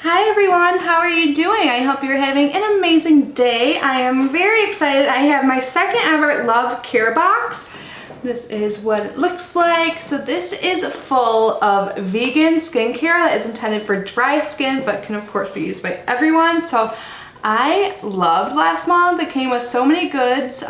Hi everyone, how are you doing? I hope you're having an amazing day. I am very excited. I have my second ever LuvCareBox. This is what it looks like. So this is full of vegan skincare that is intended for dry skin, but can of course be used by everyone. So I loved last month. It came with so many goodies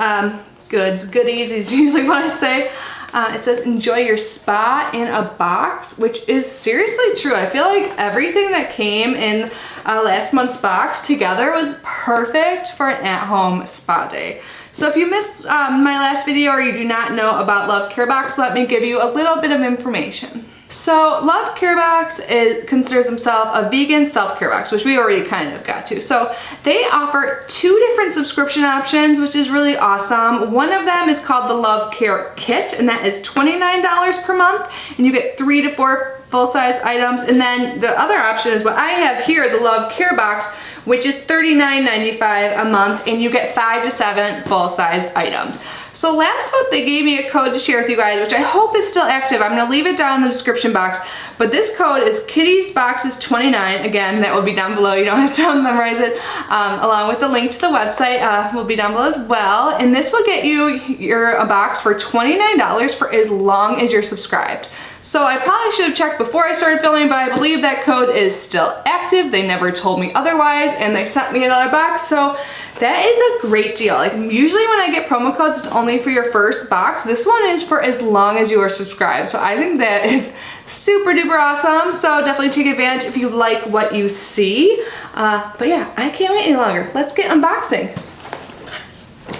is usually what I say. It says enjoy your spa in a box, which is seriously true. I feel like everything that came in last month's box together was perfect for an at-home spa day. So if you missed my last video or you do not know about LuvCareBox, let me give you a little bit of information. So LuvCareBox considers themselves a vegan self-care box, which we already kind of got to. So they offer 2 different subscription options, which is really awesome. One of them is called the LuvCareKit, and that is $29 per month, and you get 3 to 4 full-size items. And then the other option is what I have here, the LuvCareBox, which is $39.95 a month, and you get 5 to 7 full-size items. So last month they gave me a code to share with you guys, which I hope is still active. I'm gonna leave it down in the description box, but this code is Kitty'sBoxes29. Again, that will be down below. You don't have to memorize it. Along with the link to the website will be down below as well. And this will get you a box for $29 for as long as you're subscribed. So I probably should have checked before I started filming, but I believe that code is still active. They never told me otherwise, and they sent me another box. So that is a great deal. Like usually when I get promo codes, it's only for your first box. This one is for as long as you are subscribed. So I think that is super duper awesome. So definitely take advantage if you like what you see. But yeah, I can't wait any longer. Let's get unboxing.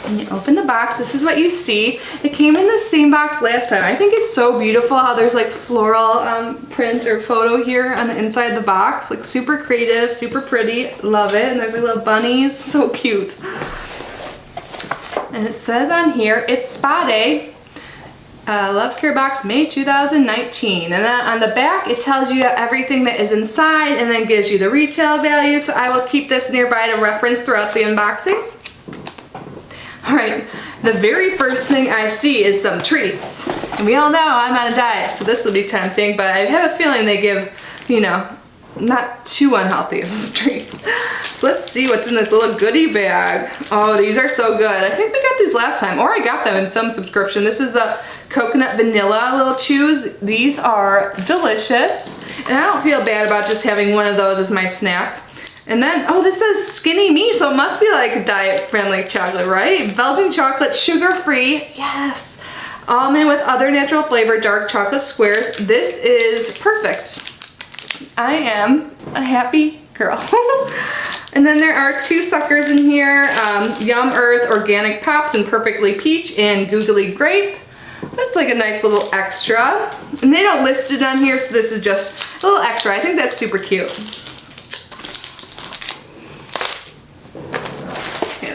When you open the box, this is what you see. It came in the same box last time. I think it's so beautiful how there's like floral print or photo here on the inside of the box. Like super creative, super pretty. Love it. And there's like little bunnies. So cute. And it says on here, it's Spa Day. LuvCareBox May 2019. And then on the back, it tells you everything that is inside and then gives you the retail value. So I will keep this nearby to reference throughout the unboxing. All right, the very first thing I see is some treats. And we all know I'm on a diet, so this will be tempting, but I have a feeling they give, you know, not too unhealthy of treats. So let's see what's in this little goodie bag. Oh, these are so good. I think we got these last time, or I got them in some subscription. This is the coconut vanilla little chews. These are delicious, and I don't feel bad about just having one of those as my snack. And then, oh, this says skinny me, so it must be like diet-friendly chocolate, right? Belgian chocolate, sugar-free, yes. Almond with other natural flavor, dark chocolate squares. This is perfect. I am a happy girl. And then there are 2 suckers in here, Yum Earth Organic Pops and Perfectly Peach and Googly Grape. That's like a nice little extra. And they don't list it on here, so this is just a little extra. I think that's super cute.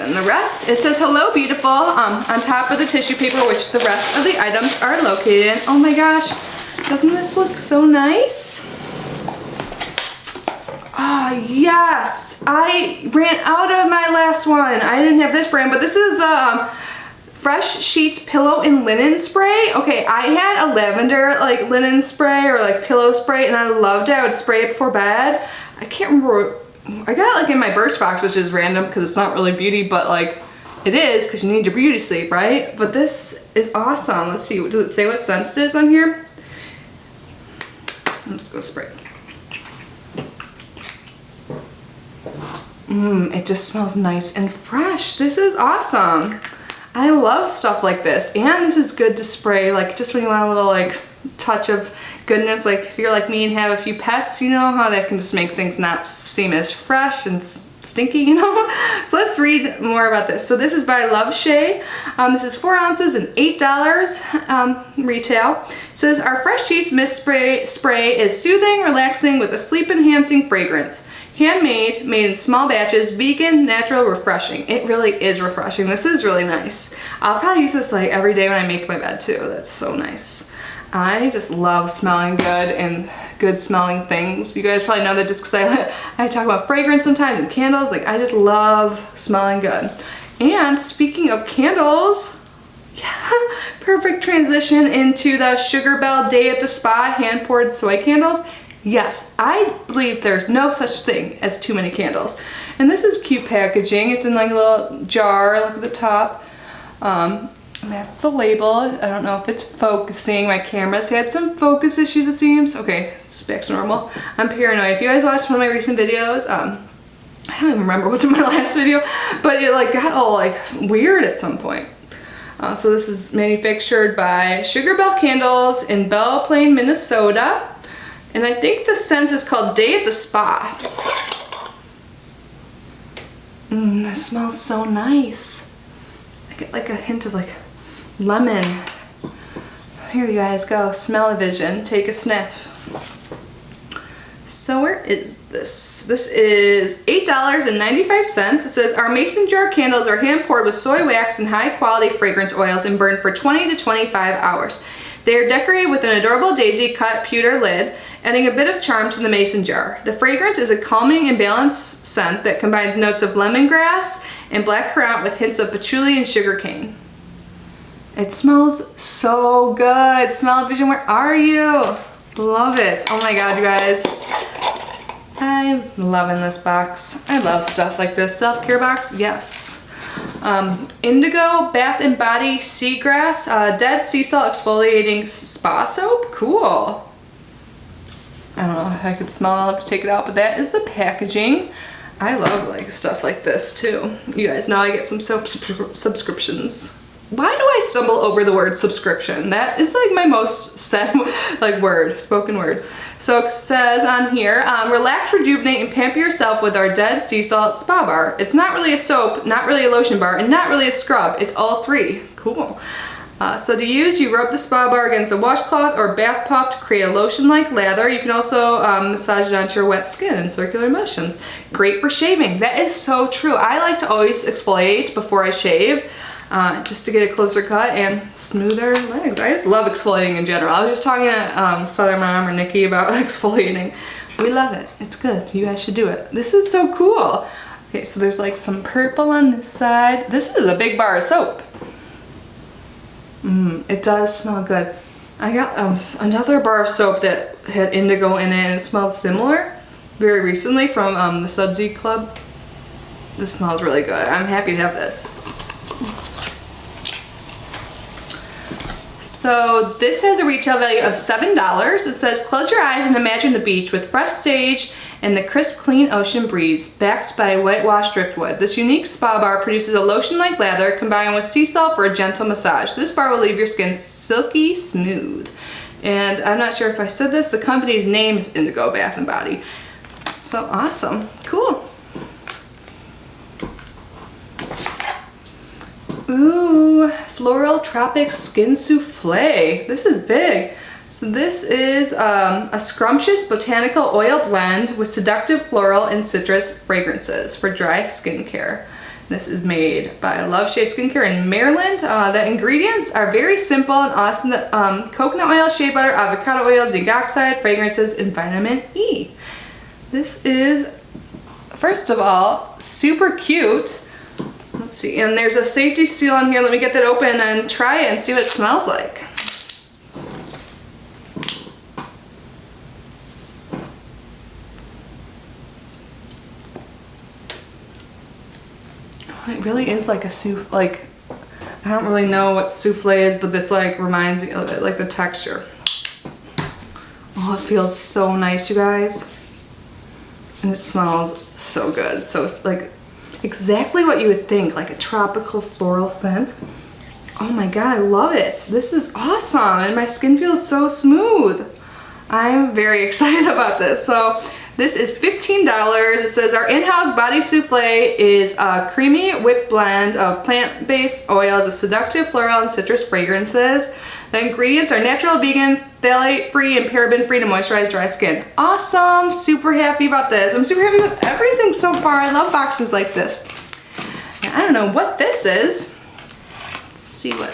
And the rest, it says hello beautiful on top of the tissue paper, which the rest of the items are located in. Oh my gosh, doesn't this look so nice? Oh yes, I ran out of my last one. I didn't have this brand, but this is Fresh Sheets Pillow and Linen Spray. Okay, I had a lavender like linen spray or like pillow spray, and I loved it. I would spray it before bed. I can't remember. I got it like in my Birchbox, which is random because it's not really beauty, but like it is because you need your beauty sleep, right? But this is awesome. Let's see, does it say what scent it is on here? I'm just gonna spray. It just smells nice and fresh. This is awesome. I love stuff like this, and this is good to spray like just when you want a little like touch of goodness. Like if you're like me and have a few pets, you know how that can just make things not seem as fresh and stinky, you know? So let's read more about this. So this is by LuvShay. This is 4 ounces and $8 retail. It says our Fresh Sheets Mist Spray is soothing, relaxing with a sleep enhancing fragrance. Handmade, made in small batches, vegan, natural, refreshing. It really is refreshing. This is really nice. I'll probably use this like every day when I make my bed too. That's so nice. I just love smelling good and good smelling things. You guys probably know that just because I talk about fragrance sometimes and candles. Like I just love smelling good. And speaking of candles, yeah, perfect transition into the Sugar Bell Day at the Spa hand poured soy candles. Yes, I believe there's no such thing as too many candles. And this is cute packaging. It's in like a little jar, look at the top. That's the label. I don't know if it's focusing. My camera's had some focus issues, it seems. Okay, it's back to normal. I'm paranoid. If you guys watched one of my recent videos, I don't even remember what's in my last video, but it like got all like weird at some point. So this is manufactured by Sugar Bell Candles in Belle Plaine, Minnesota. And I think the scent is called Day at the Spa. This smells so nice. I get like a hint of like lemon. Here you guys go, smell-o-vision, take a sniff. So where is this? This is $8.95. It says, our mason jar candles are hand poured with soy wax and high quality fragrance oils and burned for 20 to 25 hours. They are decorated with an adorable daisy cut pewter lid, adding a bit of charm to the mason jar. The fragrance is a calming and balanced scent that combines notes of lemongrass and blackcurrant with hints of patchouli and sugarcane. It smells so good. Smell-o-vision, where are you? Love it. Oh my god, you guys. I'm loving this box. I love stuff like this. Self-care box, yes. Indigo Bath and Body Seagrass Dead Sea Salt Exfoliating Spa Soap. Cool. I don't know if I could smell it. I'll have to take it out, but that is the packaging. I love like stuff like this too. You guys know I get some soap subscriptions. Why do I stumble over the word subscription? That is like my most said like word, spoken word. So it says on here, relax, rejuvenate, and pamper yourself with our Dead Sea Salt Spa Bar. It's not really a soap, not really a lotion bar, and not really a scrub. It's all three. Cool. So to use, you rub the spa bar against a washcloth or bath puff to create a lotion-like lather. You can also massage it onto your wet skin in circular motions. Great for shaving. That is so true. I like to always exfoliate before I shave. Just to get a closer cut and smoother legs. I just love exfoliating in general. I was just talking to Southern Mom or Nikki about exfoliating. We love it. It's good. You guys should do it. This is so cool. Okay, so there's like some purple on this side. This is a big bar of soap. It does smell good. I got another bar of soap that had indigo in it and it smelled similar very recently from the Sudsy Club. This smells really good. I'm happy to have this. So this has a retail value of $7. It says, close your eyes and imagine the beach with fresh sage and the crisp, clean ocean breeze, backed by whitewashed driftwood. This unique spa bar produces a lotion-like lather combined with sea salt for a gentle massage. This bar will leave your skin silky smooth. And I'm not sure if I said this, the company's name is Indigo Bath and Body. So awesome, cool. Ooh, Floral Tropics Skin Souffle. This is big. So this is a scrumptious botanical oil blend with seductive floral and citrus fragrances for dry skincare. This is made by LuvCare Skincare in Maryland. The ingredients are very simple and awesome. Coconut oil, shea butter, avocado oil, zinc oxide, fragrances, and vitamin E. This is, first of all, super cute. Let's see, and there's a safety seal on here. Let me get that open and then try it and see what it smells like. It really is like a souffle, like, I don't really know what souffle is, but this like reminds me of it, like the texture. Oh, it feels so nice, you guys. And it smells so good. So it's like exactly what you would think, like a tropical floral scent. Oh my god, I love it. This is awesome, and my skin feels so smooth. I'm very excited about this. So this is $15. It says our in-house body souffle is a creamy whipped blend of plant-based oils with seductive floral and citrus fragrances. The ingredients are natural, vegan, phthalate-free, and paraben-free to moisturize dry skin. Awesome! Super happy about this. I'm super happy with everything so far. I love boxes like this. Now, I don't know what this is. Let's see what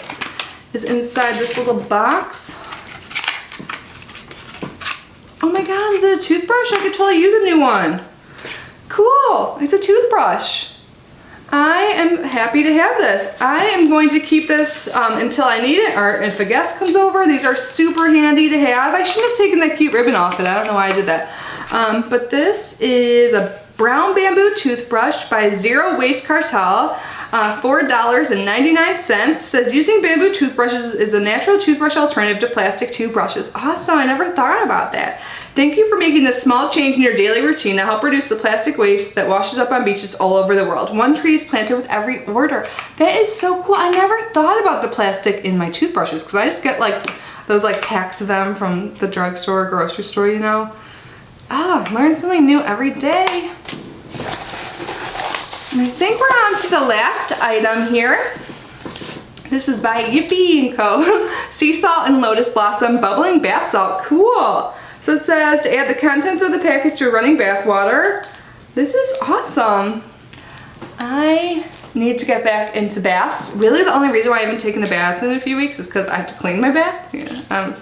is inside this little box. Oh my god, is it a toothbrush? I could totally use a new one. Cool! It's a toothbrush. I am happy to have this. I am going to keep this until I need it, or if a guest comes over. These are super handy to have. I shouldn't have taken that cute ribbon off it. I don't know why I did that. But this is a brown bamboo toothbrush by Zero Waste Cartel. $4.99. Says using bamboo toothbrushes is a natural toothbrush alternative to plastic toothbrushes. Awesome, I never thought about that. Thank you for making this small change in your daily routine to help reduce the plastic waste that washes up on beaches all over the world. One tree is planted with every order. That is so cool. I never thought about the plastic in my toothbrushes because I just get like those like packs of them from the drugstore or grocery store, you know. Ah, learn something new every day. And I think we're on to the last item here. This is by Yippee & Co. Sea salt and lotus blossom bubbling bath salt. Cool. So it says to add the contents of the package to running bath water. This is awesome. I need to get back into baths. Really the only reason why I haven't taken a bath in a few weeks is because I have to clean my bath. Yeah, I'm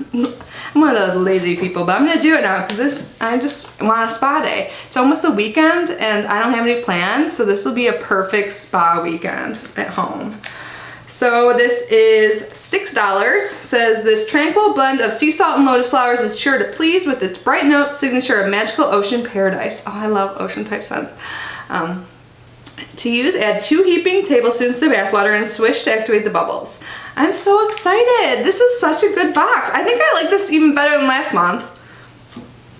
one of those lazy people, but I'm gonna do it now because I just want a spa day. It's almost the weekend and I don't have any plans, so this will be a perfect spa weekend at home. So this is $6. Says this tranquil blend of sea salt and lotus flowers is sure to please with its bright note signature of magical ocean paradise. Oh, I love ocean type scents. To use, add 2 heaping tablespoons to bath water and swish to activate the bubbles. I'm so excited. This is such a good box. I think I like this even better than last month.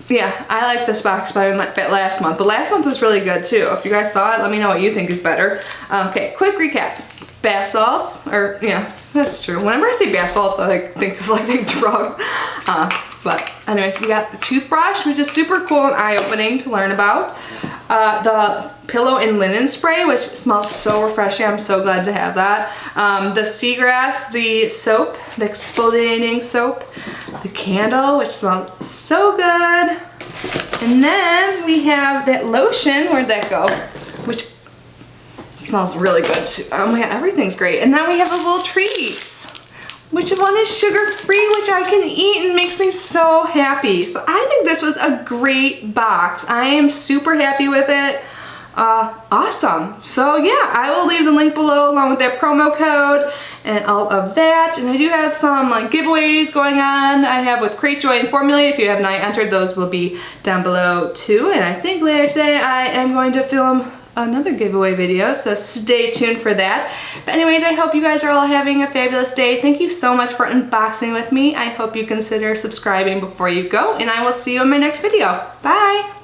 Yeah, I like this box better than last month, but last month was really good too. If you guys saw it, let me know what you think is better. Okay, quick recap. Bath salts, or yeah, that's true. Whenever I say bath salts, I like think of like a drug. But anyways, we got the toothbrush, which is super cool and eye-opening to learn about. The pillow and linen spray, which smells so refreshing. I'm so glad to have that. The seagrass, the soap, the exfoliating soap, the candle, which smells so good. And then we have that lotion. Where'd that go? Which smells really good too. Oh my god, everything's great. And then we have those little treats. Which one is sugar-free, which I can eat and makes me so happy. So I think this was a great box. I am super happy with it. Awesome. So yeah, I will leave the link below along with that promo code and all of that. And I do have some like giveaways going on. I have with Crate Joy and Formulate. If you have not entered, those will be down below too. And I think later today I am going to film another giveaway video, so stay tuned for that. But anyways, I hope you guys are all having a fabulous day. Thank you so much for unboxing with me. I hope you consider subscribing before you go, and I will see you in my next video. Bye!